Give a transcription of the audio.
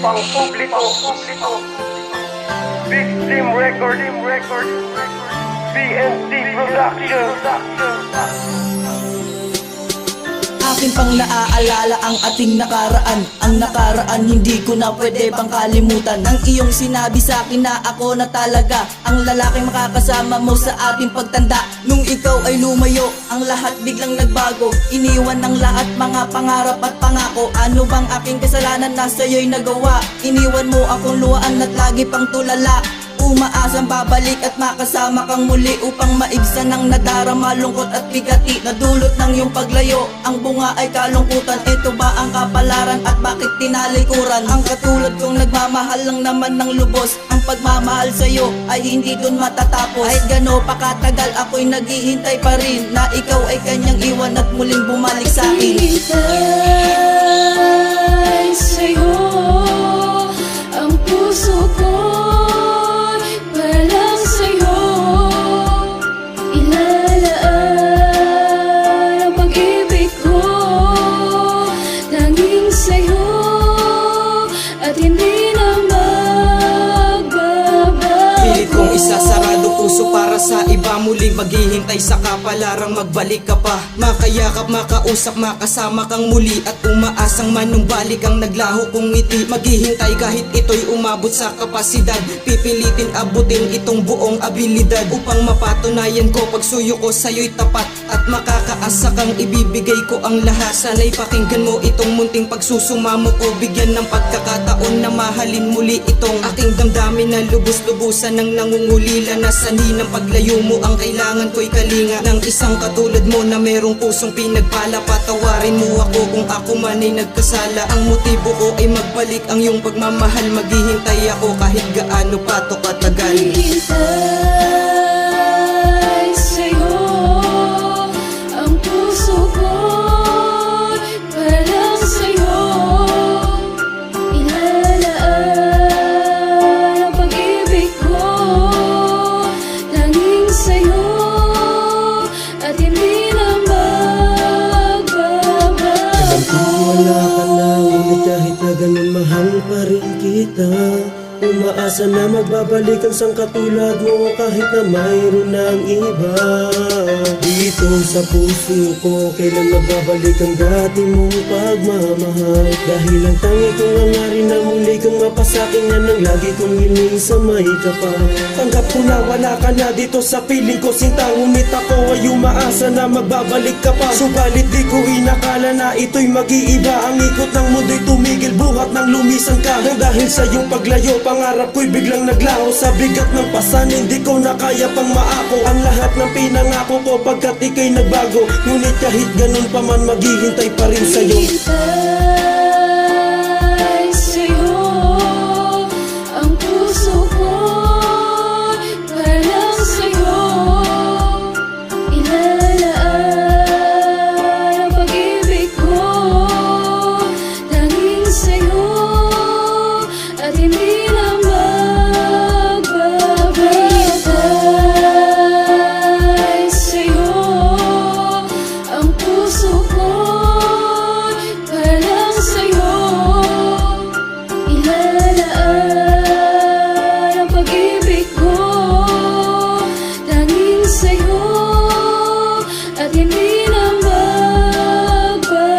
pang publiko. Victim Record, BNT Production. Akin pang naaalala ang ating nakaraan. Ang nakaraan hindi ko na pwede pang kalimutan. Ang iyong sinabi sa akin na ako na talaga ang lalaking makakasama mo sa ating pagtanda. Nung ikaw ay lumayo, ang lahat biglang nagbago. Iniwan ng lahat mga pangarap at pangako. Ano bang aking kasalanan na sa'yo'y nagawa? Iniwan mo akong luhaan at lagi pang tulala. Umaasang babalik at makasama kang muli upang maibsan ang nadarama, lungkot at bigati na dulot ng iyong paglayo. Ang bunga ay kalungkutan, ito ba ang kapalaran at bakit tinalikuran? Ang katulad kong nagmamahal lang naman ng lubos, ang pagmamahal sa'yo ay hindi dun matatapos. Kahit gano pa katagal ako'y naghihintay pa rin na ikaw ay kanyang iwan at muling bumalik sa akin. Hintay sa'yo ang puso ko. Isasarado puso para sa iba, muli maghihintay sa kapalarang magbalik ka pa. Makayakap, makausap, makasama kang muli at umaasang manumbalik ang naglaho kong ngiti. Maghihintay kahit ito'y umabot sa kapasidad, pipilitin abutin itong buong abilidad upang mapatunayan ko pagsuyo ko sa'yo'y tapat at makakaasa kang ibibigay ko ang lahat. Sana'y pakinggan mo itong munting pagsusumamo ko, bigyan ng pagkakataon na mahalin muli itong aking damdamin na lubos-lubusan ng nangungulila. Na sanhi ng paglayo mo ang kailangan ko'y kalinga ng isang katulad mo na merong pusong pinagpala. Patawarin mo ako kung ako man ay nagkasala. Ang motibo ko ay magbalik ang iyong pagmamahal. Maghihintay ako kahit gaano pa to katagal. Hintay sa'yo ang puso ko, parang sa'yo ilalaan ang pag-ibig ko. Tanging sa'yo at hindi na magbabago. Alam ko wala ka na, ngunit kahit na ganun mahal pa rin kita. Umaasa na magbabalik ang sangkatulad mo kahit na mayroon ng iba. Dito sa puso ko, kailan magbabalik ang dati mong pagmamahal? Dahil ang tangi kong hangarin na muli kang mapasakin yan ang lagi kong hiling sa may kapal. Tanggap ko na wala ka na dito sa piling ko, sinta, ngunit ako ay umaasa na magbabalik ka pa. Subalit di ko inakala na ito'y mag-iiba. Ang ikot ng mundo'y tumigil, buhat ng lumisan ka. Nang dahil sa iyong paglayo, pangarap ko'y biglang naglaho. Sa bigat ng pasanin, di ko na kaya pang maako ang lahat ng pinangako ko pagkat ika'y nagbago. Ngunit kahit ganun pa man, maghihintay pa rin sa'yo. Hintay sa'yo ang puso ko, parang sa'yo ilalaan ang pag-ibig ko. Tanging sa'yo at hindi na magbabago. Hintay sa'yo ang puso ko, parang sa'yo ilalaan ang pag-ibig ko. Tanging sa'yo at hindi na magbabago.